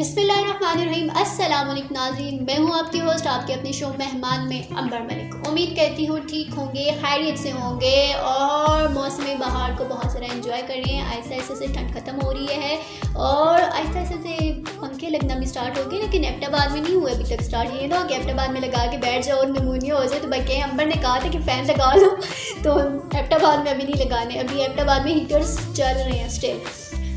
बिस्मिल्लाहिर्रहमानिर्रहीम। अस्सलाम वालेकुम नाज़रीन, मैं हूँ आपकी होस्ट, आपके अपने शो मेहमान में अंबर मलिक। उम्मीद करती हूँ ठीक होंगे, खैरियत से होंगे और मौसम बहार को बहुत सारा एंजॉय कर रहे हैं। आहिस्ता आहिस्ता से ठंड ख़त्म हो रही है और आहिस्ता आहिस्ता से पंखे लगना भी स्टार्ट हो गए, लेकिन एबटाबाद में नहीं हुआ अभी तक स्टार्ट। ये ना कि एबटाबाद में लगा के बैठ जाओ और नमूनिया हो जाए तो भाई कहें अंबर ने कहा था कि फ़ैन लगा लो, तो एबटाबाद में अभी नहीं लगाने। अभी एबटाबाद में हीटर्स चल रहे हैं स्टिल।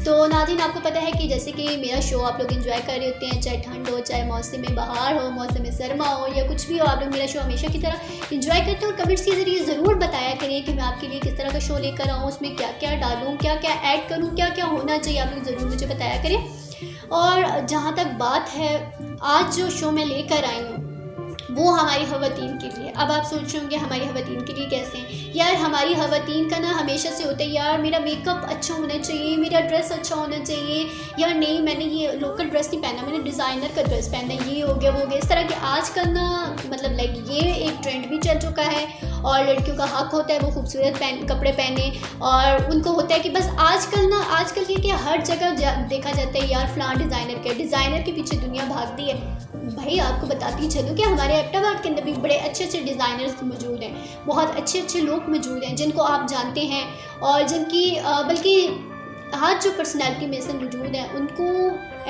तो नाज़रीन, आपको पता है कि जैसे कि मेरा शो आप लोग एंजॉय कर रहे होते हैं, चाहे ठंड हो, चाहे मौसम बहार हो, मौसम सरमा हो या कुछ भी हो, आप लोग मेरा शो हमेशा की तरह एंजॉय करते हैं। और कमेंट्स के ज़रिए ज़रूर बताया करिए कि मैं आपके लिए किस तरह का शो लेकर आऊँ, उसमें क्या क्या डालूँ, क्या क्या ऐड करूँ, क्या क्या होना चाहिए, आप लोग ज़रूर मुझे बताया करें। और जहाँ तक बात है, आज जो शो मैं लेकर आई हूँ वो हमारी ख़वातीन के लिए। अब आप सोच रहे होंगे हमारी ख़वातीन के लिए कैसे? यार हमारी ख़वातीन का ना हमेशा से होता है, यार मेरा मेकअप अच्छा होना चाहिए, मेरा ड्रेस अच्छा होना चाहिए, यार नहीं मैंने ये लोकल ड्रेस नहीं पहना, मैंने डिज़ाइनर का ड्रेस पहना, ये हो गया वो हो गया। इस तरह के आजकल ना मतलब लाइक ये एक ट्रेंड भी चल चुका है और लड़कियों का हक़ होता है वो खूबसूरत कपड़े पहने। और उनको होता है कि बस आजकल ये कि हर जगह देखा जाता है यार फ़लाँ डिज़ाइनर के पीछे दुनिया भागती है। भाई आपको बताती चलूँ कि हमारे एबटाबाद के अंदर भी बड़े अच्छे अच्छे डिज़ाइनर्स मौजूद हैं, बहुत अच्छे अच्छे लोग मौजूद हैं जिनको आप जानते हैं और जिनकी बल्कि आज जो पर्सनैलिटी में से मौजूद हैं उनको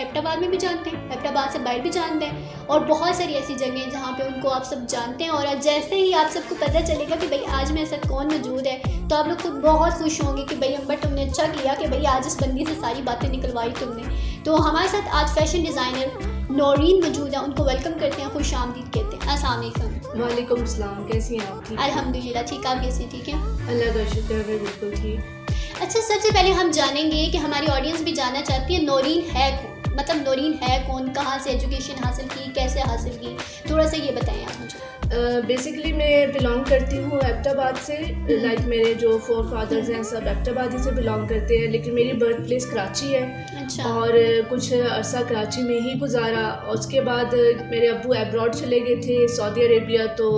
एबटाबाद में भी जानते हैं, एबटाबाद से बाहर भी जानते हैं और बहुत सारी ऐसी जगह हैं जहाँ पे उनको आप सब जानते हैं। और जैसे ही आप सबको पता चलेगा कि भाई आज मेरे साथ कौन मौजूद है तो आप लोग खुद बहुत खुश होंगे कि भाई अंबर तुमने अच्छा किया कि भाई आज इस बंदी से सारी बातें निकलवाई तुमने। तो हमारे साथ आज फैशन डिज़ाइनर नौरीन मौजूद है, उनको वेलकम करते हैं, खुश आमदीद कहते हैं। अस्सलाम वालेकुम। वालेकुम सलाम, कैसी हैं आप? ठीक? अल्हम्दुलिल्लाह ठीक, आप कैसे? ठीक है, अल्लाह का शुक्र है, बिल्कुल ठीक। अच्छा सबसे पहले हम जानेंगे कि हमारी ऑडियंस भी जानना चाहती है नौरीन है कौन, मतलब नौरीन है कौन, कहाँ से एजुकेशन हासिल की, कैसे हासिल की, थोड़ा सा ये बताएं आप मुझे। बेसिकली मैं बिलोंग करती हूँ एबटाबाद से। लाइक मेरे जो फोर फादर्स हैं सब एबटाबाद से बिलोंग करते हैं, लेकिन मेरी बर्थ प्लेस कराची है। अच्छा। और कुछ अरसा कराची में ही गुजारा और उसके बाद मेरे अब्बू एब्रॉड चले गए थे सऊदी अरेबिया, तो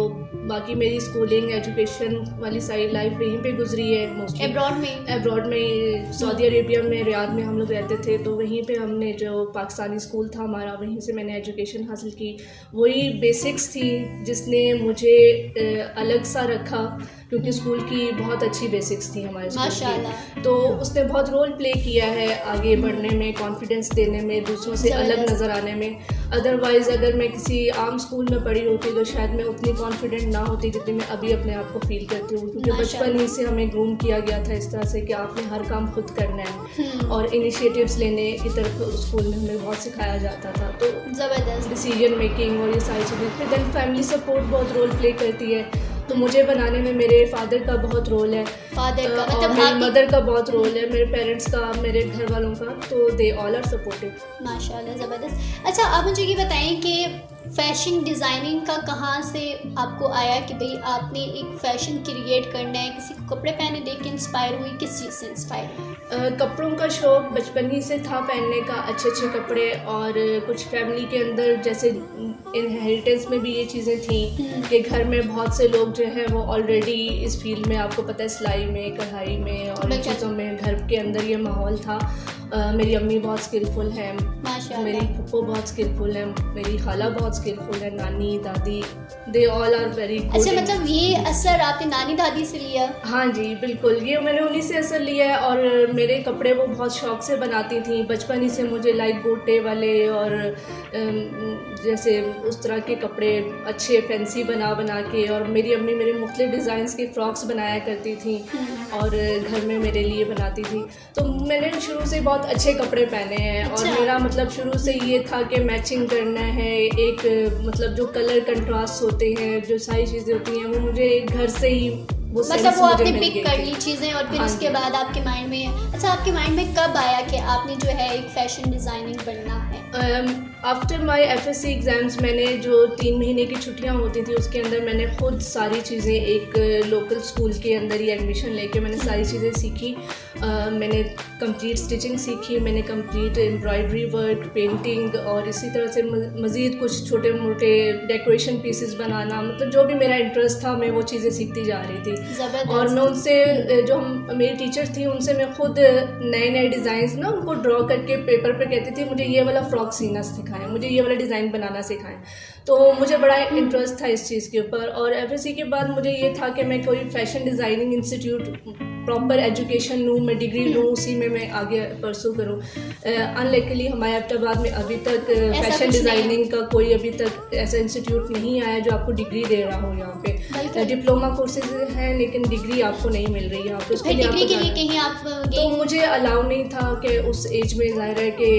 बाकी मेरी स्कूलिंग एजुकेशन वाली सारी लाइफ वहीं पे गुजरी है मोस्टली एब्रॉड में सऊदी अरेबिया में रियाद में हम लोग रहते थे, तो वहीं पे हमने जो पाकिस्तानी स्कूल था हमारा वहीं से मैंने एजुकेशन हासिल की। वही बेसिक्स थी जिसने मुझे अलग सा रखा क्योंकि स्कूल की बहुत अच्छी बेसिक्स थी हमारे स्कूल की, तो उसने बहुत रोल प्ले किया है आगे बढ़ने में, कॉन्फिडेंस देने में, दूसरों से अलग नज़र आने में। अदरवाइज़ अगर मैं किसी आम स्कूल में पढ़ी होती तो शायद मैं उतनी कॉन्फिडेंट ना होती जितनी मैं अभी अपने आप को फील करती हूँ, क्योंकि बचपन ही से हमें ग्रूम किया गया था इस तरह से कि आपने हर काम खुद करना है और इनिशिएटिव्स लेने की तरफ स्कूल में हमें बहुत सिखाया जाता था। तो ज़बरदस्त डिसीजन मेकिंग और ये सारी चीज़ें, फिर देन फैमिली सपोर्ट बहुत रोल प्ले करती है। तो मुझे बनाने में मेरे फादर का बहुत रोल है, फादर का और मेरी मदर का बहुत रोल है, मेरे पेरेंट्स का, मेरे घर वालों का, तो दे ऑल आर सपोर्टिव। माशाल्लाह ज़बरदस्त। अच्छा आप मुझे ये बताएं कि फ़ैशन डिज़ाइनिंग का कहाँ से आपको आया कि भाई आपने एक फ़ैशन क्रिएट करना है, किसी को कपड़े पहने देख के इंस्पायर हुई, किस चीज़ से इंस्पायर हुई? कपड़ों का शौक़ बचपन ही से था पहनने का, अच्छे अच्छे कपड़े, और कुछ फैमिली के अंदर जैसे इनहेरिटेंस में भी ये चीज़ें थी कि घर में बहुत से लोग जो है वो ऑलरेडी इस फील्ड में, आपको पता है सिलाई में, कढ़ाई में और इन चीज़ों में घर के अंदर ये माहौल था। मेरी अम्मी बहुत स्किलफुल हैं, मेरी पप्पो बहुत स्किलफुल है, मेरी खाला बहुत स्किलफुल है, नानी दादी, they all are very good. अच्छा मतलब ये असर आपने नानी दादी से लिया? हाँ जी बिल्कुल, ये मैंने उन्हीं से असर लिया है। और मेरे कपड़े वो बहुत शौक़ से बनाती थी बचपन ही से, मुझे लाइक गोटे वाले और जैसे उस तरह के कपड़े अच्छे फैंसी बना के, और मेरी अम्मी मेरे मुख्तलिफ डिज़ाइंस के फ़्रॉक्स बनाया करती थी और घर में मेरे लिए बनाती थी। तो मैंने शुरू से बहुत अच्छे कपड़े पहने हैं। और मेरा मतलब शुरू से ये था कि मैचिंग करना है, एक मतलब जो कलर कंट्रास्ट होते हैं, जो सारी चीज़ें होती हैं वो मुझे घर से ही मतलब वो आपने पिक कर ली चीज़ें और फिर उसके बाद आपके माइंड में, अच्छा आपके माइंड में कब आया कि आपने जो है एक फ़ैशन डिज़ाइनिंग बनना है? आफ्टर माई FSC एग्ज़ाम्स मैंने जो 3 महीने की छुट्टियां होती थी उसके अंदर मैंने खुद सारी चीज़ें एक लोकल स्कूल के अंदर ही एडमिशन लेके मैंने सारी चीज़ें सीखी। मैंने कंप्लीट स्टिचिंग सीखी, मैंने कंप्लीट एम्ब्रॉयडरी वर्क, पेंटिंग और इसी तरह से मज़ीद कुछ छोटे मोटे डेकोरेशन पीसेस बनाना, मतलब जो भी मेरा इंटरेस्ट था मैं वो चीज़ें सीखती जा रही थी। और मैं उनसे जो मेरी टीचर थी उनसे मैं खुद नए नए डिज़ाइंस ना उनको ड्रॉ करके पेपर पे कहती थी मुझे ये वाला फ्रॉक फ्रॉक सीना सिखाएं, मुझे ये वाला डिज़ाइन बनाना सिखाएं। तो मुझे बड़ा इंटरेस्ट था इस चीज़ के ऊपर। और एफएससी के बाद मुझे ये था कि मैं कोई fashion designing institute proper education लूँ, मैं डिग्री लूँ, उसी में मैं आगे परसू करूँ। अनलैकिली हमारे हैदराबाद में अभी तक फैशन डिज़ाइनिंग का कोई अभी तक ऐसा इंस्टीट्यूट नहीं आया जो आपको डिग्री दे रहा हो। यहाँ पे डिप्लोमा कोर्सेज हैं लेकिन डिग्री आपको नहीं मिल रही है यहाँ पे। डिग्री के लिए कहीं आप तो मुझे अलाउ नहीं था कि उस एज में ज़ाहिर है कि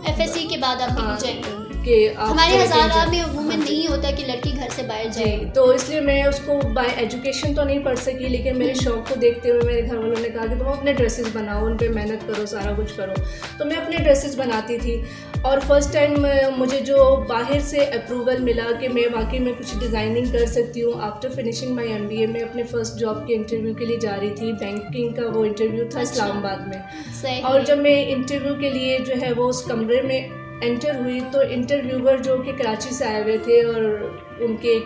एफएससी के बाद आप डिग्री जाएंगे कि हमारे हज़ारा में अमूमन नहीं होता कि लड़की घर से बाहर जाए। तो इसलिए मैं उसको बाय एजुकेशन तो नहीं पढ़ सकी, लेकिन मेरे शौक़ को देखते हुए मेरे घर वालों ने कहा कि तुम अपने ड्रेसेस बनाओ, उन पे मेहनत करो, सारा कुछ करो। तो मैं अपने ड्रेसेस बनाती थी। और फर्स्ट टाइम मुझे जो बाहर से अप्रूवल मिला कि मैं वाकई में कुछ डिज़ाइनिंग कर सकती हूँ, आफ्टर फिनिशिंग माई MBA मैं अपने फ़र्स्ट जॉब के इंटरव्यू के लिए जा रही थी। बैंकिंग का वो इंटरव्यू था इस्लामाबाद में। और जब मैं इंटरव्यू के लिए जो है वो उस कमरे में एंटर हुई तो इंटरव्यूअर जो कि कराची से आए हुए थे और उनके एक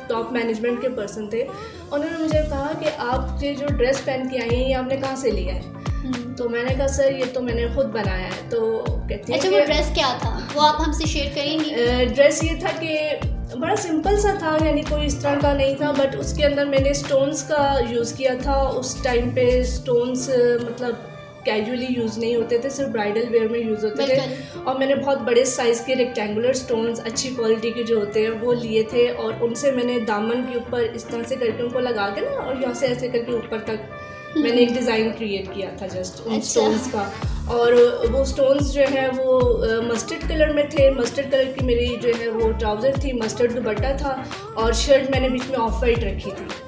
टॉप मैनेजमेंट के पर्सन थे, उन्होंने मुझे कहा कि आप ये जो ड्रेस पहन के आई हैं ये आपने कहाँ से लिया है? तो मैंने कहा सर ये तो मैंने खुद बनाया है। तो कहते हैं अच्छा वो ड्रेस क्या था, वो आप हमसे शेयर करेंगी? ड्रेस ये था कि बड़ा सिंपल सा था, यानी कोई इस तरह का नहीं था, बट उसके अंदर मैंने स्टोन्स का यूज़ किया था। उस टाइम पे स्टोन्स मतलब कैजुअली यूज़ नहीं होते थे, सिर्फ ब्राइडल वेयर में यूज़ होते थे। और मैंने बहुत बड़े साइज़ के रेक्टेंगुलर स्टोन्स अच्छी क्वालिटी के जो होते हैं वो लिए थे और उनसे मैंने दामन के ऊपर इस तरह से करके उनको लगा के ना और यहाँ से ऐसे करके ऊपर तक मैंने एक डिज़ाइन क्रिएट किया था जस्ट उन स्टोन्स का। और वो स्टोन्स जो है वो मस्टर्ड कलर में थे। मस्टर्ड कलर की मेरी जो है वो ट्राउज़र थी, मस्टर्ड दुपट्टा था और शर्ट मैंने बीच में ऑफ वाइट रखी थी।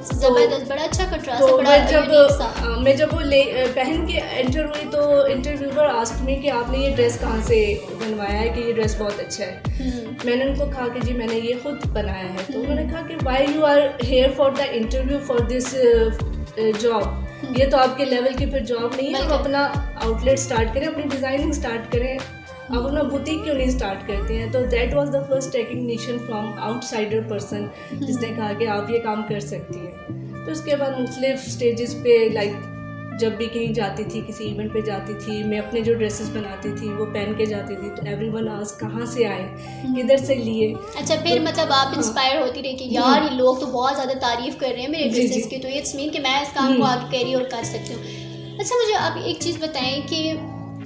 ज़बरदस्त, बड़ा अच्छा कंट्रास्ट तो है, बड़ा मैं जब वो पहन के एंटर हुई तो इंटरव्यूअर आस्क्ड मी कि आपने ये ड्रेस कहाँ से बनवाया है, कि ये ड्रेस बहुत अच्छा है। मैंने उनको कहा कि जी मैंने ये खुद बनाया है। तो उन्होंने कहा कि why you are here for the interview for this job, ये तो आपके लेवल की फिर जॉब नहीं है, आप अपना आउटलेट स्टार्ट करें, अपनी डिज़ाइनिंग स्टार्ट करें, आप अपना बुटीक क्यों नहीं स्टार्ट करते हैं? तो that was the first recognition from outsider person जिसने कहा कि आप ये काम कर सकती हैं। तो उसके बाद मुख्तलिफ स्टेजेस पे लाइक जब भी कहीं जाती थी, किसी इवेंट पे जाती थी, मैं अपने जो ड्रेसेस बनाती थी वो पहन के जाती थी, तो एवरीवन आस्क्ड कहाँ से आए, किधर से लिए। अच्छा फिर मतलब आप इंस्पायर होती रही कि यार ये लोग तो बहुत ज़्यादा तारीफ़ कर रहे हैं मेरे ड्रेसेस की, तो इट्स मीन कि मैं इस काम को आगे कैरी और कर सकती हूँ। अच्छा मुझे आप एक चीज़ बताएं कि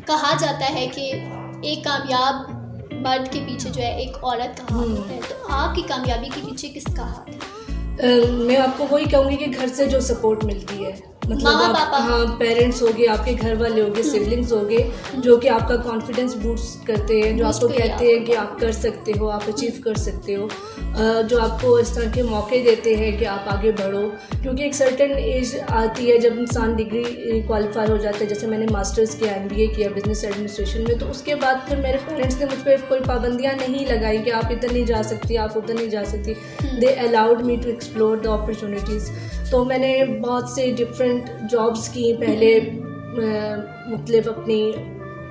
कहा जाता है कि एक कामयाब मर्द के पीछे जो है एक औरत का हाथ होता है, तो आपकी कामयाबी के पीछे किसका हाथ है? मैं आपको वही कहूँगी कि घर से जो सपोर्ट मिलती है, मतलब हाँ पेरेंट्स हो गए, आपके घर वाले हो गए, सिबलिंग्स हो गए, जो कि आपका कॉन्फिडेंस बूस्ट करते हैं, जो आपको कहते हैं कि आप कर सकते हो, आप अचीव कर सकते हो, जो आपको इस तरह के मौके देते हैं कि आप आगे बढ़ो। क्योंकि एक सर्टेन एज आती है जब इंसान डिग्री क्वालिफाई हो जाता है, जैसे मैंने मास्टर्स किया, MBA किया बिजनेस एडमिनिस्ट्रेशन में, तो उसके बाद फिर मेरे पेरेंट्स ने मुझ पर कोई पाबंदियाँ नहीं लगाई कि आप इधर नहीं जा सकती, आप उधर नहीं जा सकती। They allowed me to explore the opportunities. तो मैंने बहुत से डिफरेंट जॉब्स की पहले, मुख्तलिफ अपनी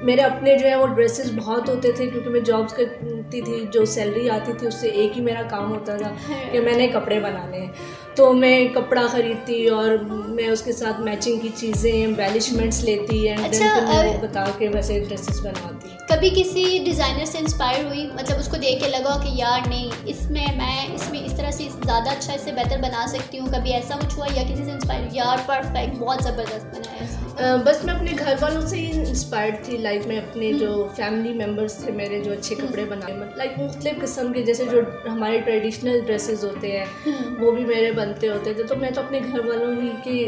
मेरे अपने जो है वो ड्रेसेस बहुत होते थे क्योंकि मैं जॉब्स करती थी, जो सैलरी आती थी उससे एक ही मेरा काम होता था कि मैंने कपड़े बनाने हैं। तो मैं कपड़ा ख़रीदती और मैं उसके साथ मैचिंग की चीज़ें, एम्बेलिशमेंट्स लेती एंड देन बता के वैसे ड्रेसेस बनवाती। कभी किसी डिज़ाइनर से इंस्पायर हुई, मतलब उसको देख के लगा कि यार नहीं इसमें मैं इसमें इस तरह से ज़्यादा अच्छा, इससे बेहतर बना सकती हूँ, कभी ऐसा कुछ हुआ? या किसी से इंस्पायर, यार परफेक्ट बहुत ज़बरदस्त बनाया है? बस मैं अपने घर वालों से ही इंस्पायर्ड थी। लाइक मैं अपने जो फैमिली मेम्बर्स थे मेरे, जो अच्छे कपड़े बनाए, लाइक मुख्तलिफ किस्म के, जैसे जो हमारे ट्रेडिशनल ड्रेसेस होते हैं वो भी मेरे बनते होते थे। तो मैं तो अपने घर वालों ही की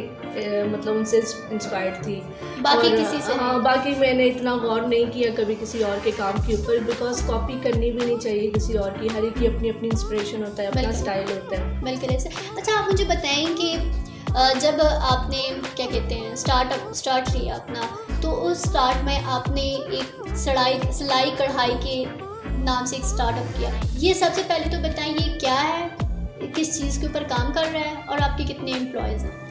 मतलब उनसे इंस्पायर्ड थी। बाकी किसी से? हाँ, बाकी मैंने इतना गौर नहीं किया कभी किसी और के काम के ऊपर, बिकॉज कॉपी करनी भी नहीं चाहिए किसी और की। हर एक की अपनी अपनी इंस्पिरेशन होता है, अपना स्टाइल होता है। बिल्कुल ऐसे। अच्छा आप मुझे बताएं कि जब आपने क्या कहते हैं स्टार्ट लिया अपना, तो उस स्टार्ट में आपने एक सिलाई कढ़ाई के नाम से एक स्टार्टअप किया, ये सबसे पहले तो बताएं ये क्या है, किस चीज़ के ऊपर काम कर रहा है और आपके कितने एम्प्लॉयज़ हैं?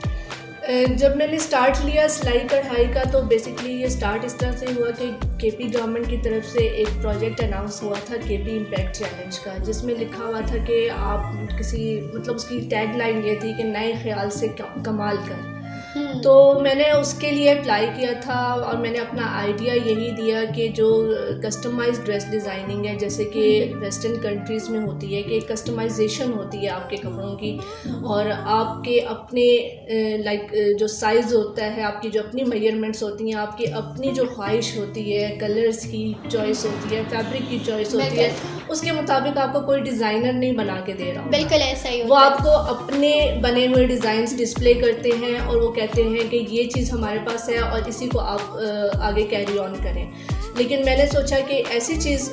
जब मैंने स्टार्ट लिया सिलाई कढ़ाई का, तो बेसिकली ये स्टार्ट इस तरह से हुआ कि केपी गवर्नमेंट की तरफ से एक प्रोजेक्ट अनाउंस हुआ था, केपी इम्पैक्ट चैलेंज का, जिसमें लिखा हुआ था कि आप किसी, मतलब उसकी टैग लाइन ये थी कि नए ख्याल से कमाल कर। तो मैंने उसके लिए अप्लाई किया था और मैंने अपना आइडिया यही दिया कि जो कस्टमाइज्ड ड्रेस डिज़ाइनिंग है, जैसे कि वेस्टर्न कंट्रीज़ में होती है कि कस्टमाइजेशन होती है आपके कपड़ों की, और आपके अपने जो साइज़ होता है, आपकी जो अपनी मेजरमेंट्स होती हैं, आपकी अपनी जो ख्वाहिश होती है, कलर्स की चॉइस होती है, फैब्रिक की चॉइस होती है, उसके मुताबिक आपको कोई डिज़ाइनर नहीं बना के दे रहा। बिल्कुल ऐसा ही वो आपको अपने बने हुए डिज़ाइंस डिस्प्ले करते हैं और वो कहते हैं कि ये चीज़ हमारे पास है और इसी को आप आगे कैरी ऑन करें। लेकिन मैंने सोचा कि ऐसी चीज़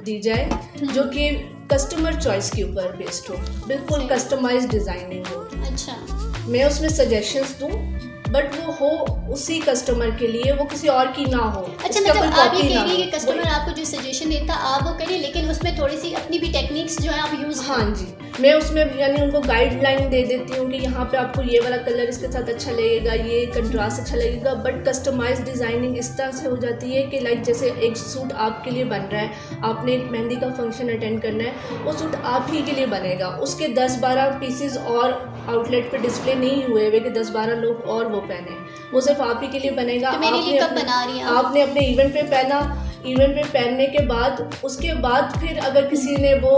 दी जाए जो कि कस्टमर चॉइस के ऊपर बेस्ड हो, बिल्कुल कस्टमाइज्ड डिज़ाइनिंग हो। अच्छा, मैं उसमें सजेशंस दूँ बट वो हो उसी कस्टमर के लिए, वो किसी और की ना हो। अच्छा, मतलब आप ये कह रही है कि कस्टमर आपको जो सजेशन देता आप वो करें, लेकिन उसमें थोड़ी सी अपनी भी टेक्निक्स जो है आप यूज़। हाँ जी, मैं उसमें यानी उनको गाइडलाइन दे देती हूँ कि यहाँ पे आपको ये वाला कलर इसके साथ अच्छा लगेगा, ये कंट्रास्ट अच्छा लगेगा। बट कस्टमाइज डिज़ाइनिंग इस तरह से हो जाती है कि लाइक जैसे एक सूट आपके लिए बन रहा है, आपने एक मेहंदी का फंक्शन अटेंड करना है, वो सूट आप ही के लिए बनेगा, उसके 10-12 पीसेस और आउटलेट पे डिस्प्ले नहीं हुए हुए कि 10-12 लोग और वो पहने, वो सिर्फ आप ही के लिए बनेगा। तो मेरे लिए कब बना रही हैं आपने अपने इवेंट पे पहना, इवेंट पे पहनने के बाद उसके बाद फिर अगर किसी ने वो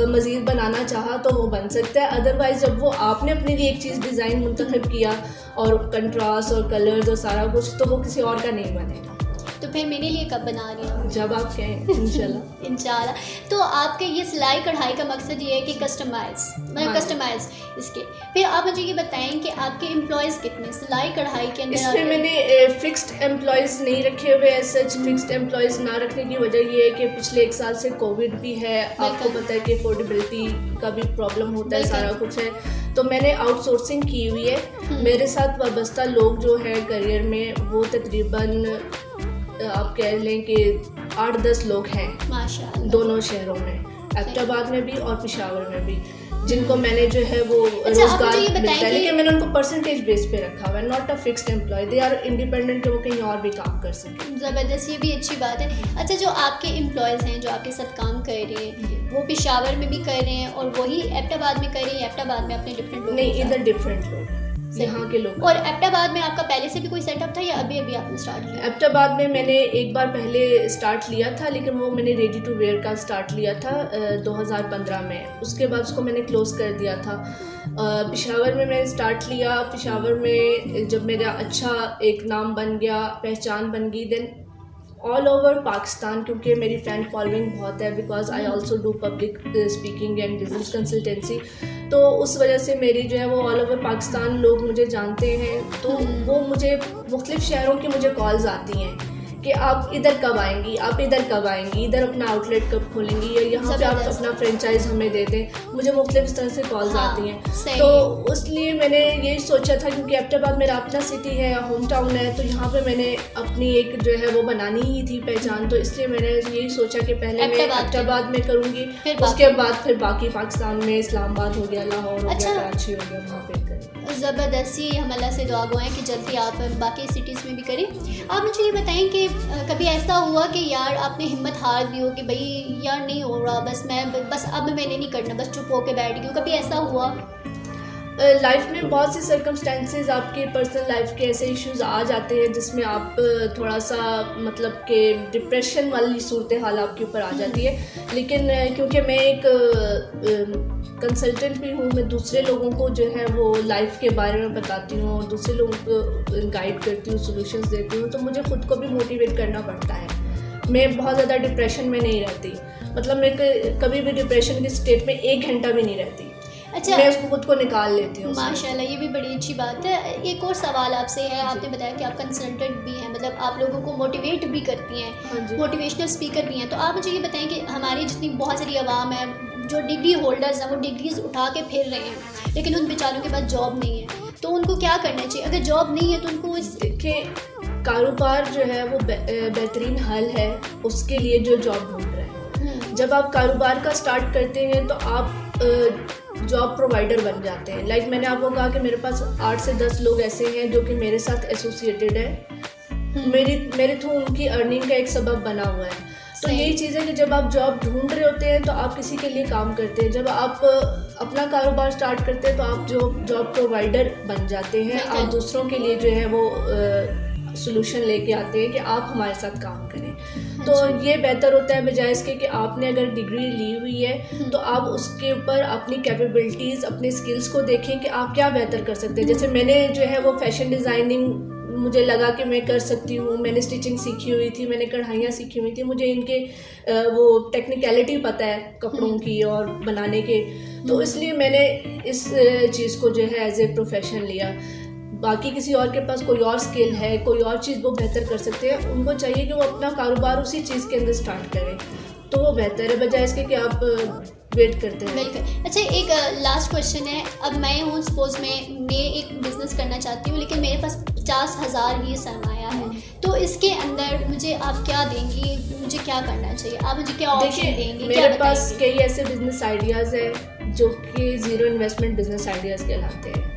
मज़ीद बनाना चाहा तो वो बन सकता है। अदरवाइज़ जब वो आपने अपने लिए एक चीज़ डिज़ाइन मुंतखब किया और कंट्रास्ट और कलर्स और सारा कुछ, तो वो किसी और का नहीं बनेगा। तो फिर मेरे लिए कब बना रही हैं? जब आप कहें इंशाल्लाह। इंशाल्लाह। तो आपके ये सिलाई कढ़ाई का मकसद ये है कि कस्टमाइज, मतलब हाँ। कस्टमाइज इसके। फिर आप मुझे ये बताएं कि आपके एम्प्लॉयज़ कितने सिलाई कढ़ाई के अंदर? इसमें मैंने फिक्स्ड एम्प्लॉयज़ नहीं रखे हुए हैं। सच फिक्स्ड एम्प्लॉयज़ ना रखने की वजह ये है कि पिछले 1 साल से कोविड भी है, आपको पता है कि अफोर्डेबिलिटी का भी प्रॉब्लम होता है, सारा कुछ है, तो मैंने आउटसोर्सिंग की हुई है। मेरे साथ वाबस्ता लोग जो है करियर में वो तकरीबन आप कह लें कि 8-10 लोग हैं माशाअल्लाह, दोनों शहरों में, एबटाबाद में भी और पेशावर में भी, जिनको मैंने जो है वो अच्छा, रोजगार मिलता है, लेकिन मैंने उनको परसेंटेज बेस पे रखा हुआ है, not a fixed employ, they are independent, वो कहीं और भी काम कर सकें। ज़बरदस्त, ये भी अच्छी बात है। अच्छा, जो आपके एम्प्लॉयज़ हैं जो आपके साथ काम कर रहे हैं, वो पेशावर में भी कर रहे हैं और वही एबटाबाद में कर रहे हैं? एबटाबाद में अपने डिफरेंट लोग? नहीं, इधर डिफरेंट लोग, यहाँ के लोग। और एबटाबाद में आपका पहले से भी कोई सेटअप था या अभी अभी आपने स्टार्ट किया? एबटाबाद में मैंने एक बार पहले स्टार्ट लिया था, लेकिन वो मैंने रेडी टू वेयर का स्टार्ट लिया था 2015 में, उसके बाद उसको मैंने क्लोज़ कर दिया था। पेशावर में मैंने स्टार्ट लिया, पेशावर में जब मेरा अच्छा एक नाम बन गया, पहचान बन गई, देन ऑल ओवर पाकिस्तान, क्योंकि मेरी फ्रेंड फॉलोइंग बहुत है, because I also do public speaking and business consultancy, तो उस वजह से मेरी जो है वो ऑल ओवर पाकिस्तान लोग मुझे जानते हैं। तो वो मुझे मुख्तलिफ़ शहरों की मुझे कॉल्स आती हैं कि आप इधर कब आएंगी, आप इधर कब आएंगी, इधर अपना आउटलेट कब खोलेंगी, या यहाँ पे आप अपना फ्रेंचाइज हमें दे दें। मुझे मुख्तलिफ तरह से कॉल्स आती हैं, तो इसलिए मैंने यही सोचा था, क्योंकि एबटाबाद मेरा अपना सिटी है, होम टाउन है, तो यहाँ पे मैंने अपनी एक जो है वो बनानी ही थी पहचान, तो इसलिए मैंने यही सोचा कि पहले मैं एबटाबाद में करूँगी, उसके बाद फिर बाकी पाकिस्तान में इस्लामाबाद हो गया, लाहौर हो गया, कराची हो गया, वहाँ पे करें। ज़बरदस्ती, हम अल्लाह से दुआ गो हैं कि जल्दी आप बाकी सिटीज़ में भी करें। आप मुझे ये बताएं कि कभी ऐसा हुआ कि यार आपने हिम्मत हार दी हो कि भाई यार नहीं हो रहा, बस अब मैंने नहीं करना, बस चुप होके बैठ गई हूँ, कभी ऐसा हुआ? लाइफ में बहुत से सर्कमस्टेंसेस, आपके पर्सनल लाइफ के ऐसे इश्यूज आ जाते हैं जिसमें आप थोड़ा सा मतलब कि डिप्रेशन वाली सूरत हाल आपके ऊपर आ जाती है, लेकिन क्योंकि मैं एक कंसल्टेंट भी हूँ, मैं दूसरे लोगों को जो है वो लाइफ के बारे में बताती हूँ और दूसरे लोगों को गाइड करती हूँ, सॉल्यूशंस देती हूँ, तो मुझे ख़ुद को भी मोटिवेट करना पड़ता है। मैं बहुत ज़्यादा डिप्रेशन में नहीं रहती, मतलब मैं कभी भी डिप्रेशन के स्टेट में 1 घंटा भी नहीं रहती। अच्छा, मैं उसको खुद को निकाल लेती हूँ। माशाल्लाह, ये भी बड़ी अच्छी बात है। एक और सवाल आपसे है, आपने बताया कि आप कंसल्टेंट भी हैं, मतलब आप लोगों को मोटिवेट भी करती हैं, मोटिवेशनल स्पीकर भी हैं, तो आप मुझे ये बताएं कि हमारी जितनी बहुत सारी आवाम है जो डिग्री होल्डर्स हैं, वो डिग्रीज उठा के फिर रहे हैं, लेकिन उन बेचारों के पास जॉब नहीं है, तो उनको क्या करना चाहिए? अगर जॉब नहीं है तो उनको देखें, कारोबार जो है वो बेहतरीन हल है उसके लिए जो जॉब ढूंढ रहे हैं। जब आप कारोबार का स्टार्ट करते हैं तो आप जॉब प्रोवाइडर बन जाते हैं। लाइक मैंने आपको कहा कि मेरे पास 8 से 10 लोग ऐसे हैं जो कि मेरे साथ एसोसिएटेड है, मेरे थ्रू उनकी अर्निंग का एक सबब बना हुआ है। तो यही चीज़ है कि जब आप जॉब ढूंढ रहे होते हैं तो आप किसी के लिए काम करते हैं, जब आप अपना कारोबार स्टार्ट करते हैं तो आप जो जॉब प्रोवाइडर बन जाते हैं, आप दूसरों के लिए जो है वो सोल्यूशन लेके आते हैं कि आप हमारे साथ काम करें। तो ये बेहतर होता है बजाय इसके कि आपने अगर डिग्री ली हुई है तो आप उसके ऊपर अपनी कैपेबिलिटीज़, अपने स्किल्स को देखें कि आप क्या बेहतर कर सकते हैं। जैसे मैंने जो है वो फैशन डिज़ाइनिंग, मुझे लगा कि मैं कर सकती हूँ, मैंने स्टिचिंग सीखी हुई थी, मैंने कढ़ाइयाँ सीखी हुई थी, मुझे इनके वो टेक्निकलिटी पता है कपड़ों की और बनाने के, तो इसलिए मैंने इस चीज़ को जो है एज ए प्रोफेशन लिया। बाकी किसी और के पास कोई और स्किल है, कोई और चीज़ वो बेहतर कर सकते हैं, उनको चाहिए कि वो अपना कारोबार उसी चीज़ के अंदर स्टार्ट करें, तो वो बेहतर है बजाय इसके कि आप वेट करते हैं। बिल्कुल। अच्छा, एक लास्ट क्वेश्चन है। अब मैं हूँ, सपोज मैं एक बिज़नेस करना चाहती हूँ लेकिन मेरे पास 50,000 ही सरमाया है, तो इसके अंदर मुझे आप क्या देंगी, मुझे क्या करना चाहिए, आप मुझे क्या ऑप्शन देंगी? मेरे पास कई ऐसे बिजनेस आइडियाज़ हैं जो कि ज़ीरो इन्वेस्टमेंट बिजनेस आइडियाज़ कहलाते हैं।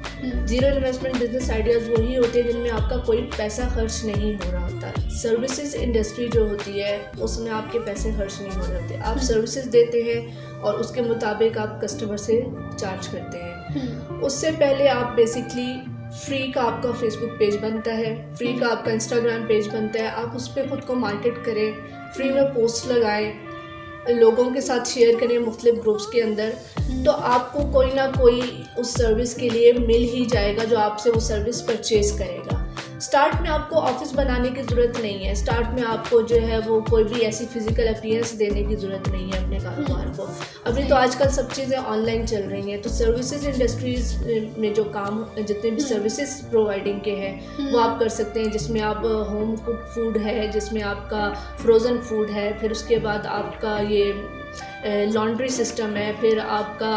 ज़ीरो इन्वेस्टमेंट बिजनेस आइडियाज़ वही होते हैं जिनमें आपका कोई पैसा खर्च नहीं हो रहा होता। सर्विसेज इंडस्ट्री जो होती है उसमें आपके पैसे खर्च नहीं हो रहे होते, आप सर्विसेज देते हैं और उसके मुताबिक आप कस्टमर से चार्ज करते हैं। उससे पहले आप बेसिकली फ्री का आपका फेसबुक पेज बनता है, फ्री का आपका इंस्टाग्राम पेज बनता है, आप उस पर ख़ुद को मार्केट करें, फ्री में पोस्ट लगाएं, लोगों के साथ शेयर करें मुख्तलिफ ग्रुप्स के अंदर, तो आपको कोई ना कोई उस सर्विस के लिए मिल ही जाएगा जो आपसे वो सर्विस परचेज करेगा। स्टार्ट में आपको ऑफिस बनाने की ज़रूरत नहीं है, स्टार्ट में आपको जो है वो कोई भी ऐसी फिजिकल अपीयरेंस देने की ज़रूरत नहीं है अपने कारोबार को। अभी तो आजकल सब चीज़ें ऑनलाइन चल रही हैं, तो सर्विसेज इंडस्ट्रीज़ में जो काम, जितने भी सर्विसेज प्रोवाइडिंग के हैं वो आप कर सकते हैं, जिसमें आप होम कुक फूड है, जिसमें आपका फ्रोज़न फूड है, फिर उसके बाद आपका ये लॉन्ड्री सिस्टम है, फिर आपका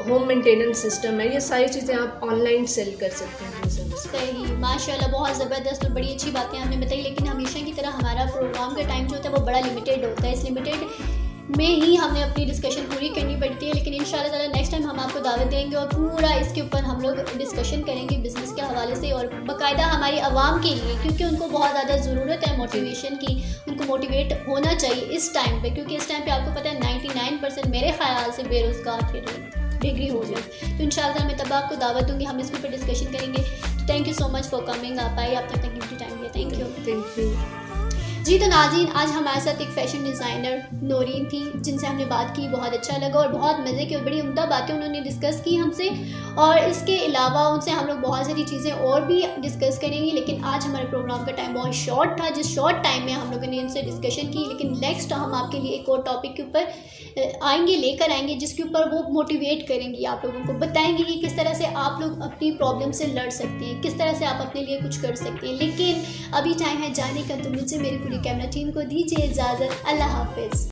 होम मेंटेनेंस सिस्टम है, ये सारी चीज़ें आप ऑनलाइन सेल कर सकते हैं। सही, माशाल्लाह, बहुत ज़बरदस्त और बड़ी अच्छी बातें आपने बताई। लेकिन हमेशा की तरह हमारा प्रोग्राम का टाइम जो होता है वो बड़ा लिमिटेड होता है, इस लिमिटेड में ही हमें अपनी डिस्कशन पूरी करनी पड़ती है। लेकिन इंशाल्लाह ताला नेक्स्ट टाइम हम आपको दावत देंगे और पूरा इसके ऊपर हम लोग डिस्कशन करेंगे बिज़नेस के हवाले से, और बाकायदा हमारी आवाम के लिए, क्योंकि उनको बहुत ज़्यादा ज़रूरत है मोटिवेशन की, उनको मोटिवेट होना चाहिए इस टाइम पे, क्योंकि इस टाइम पे आपको पता है 99% मेरे ख्याल से बेरोज़गार फिर डिग्री हो जाए। तो इंशाल्लाह मैं तब आपको दावत दूंगी, हम इसके ऊपर डिस्कशन करेंगे। Thank you so much for coming, आप आइए, आपने अपना कीमती टाइम दिया, थैंक यू। जी, तो नाज़रीन, आज हमारे साथ एक फ़ैशन डिज़ाइनर नौरीन थी जिनसे हमने बात की, बहुत अच्छा लगा और बहुत मज़े की और बड़ी उम्दा बातें उन्होंने डिस्कस की हमसे, और इसके अलावा उनसे हम लोग बहुत सारी चीज़ें और भी डिस्कस करेंगे। लेकिन आज हमारे प्रोग्राम का टाइम बहुत शॉर्ट था, जिस शॉर्ट टाइम में हम लोगों ने इनसे डिस्कशन की। लेकिन नेक्स्ट हम आपके लिए एक और टॉपिक के ऊपर लेकर आएंगे जिसके ऊपर वो मोटिवेट करेंगी, आप लोगों को बताएंगे कि किस तरह से आप लोग अपनी प्रॉब्लम से लड़ सकते हैं, किस तरह से आप अपने लिए कुछ कर सकते हैं। लेकिन अभी टाइम है जाने का, तो मुझे मेरी पूरी कैमरा टीम को दीजिए इजाज़त। अल्लाह हाफिज़।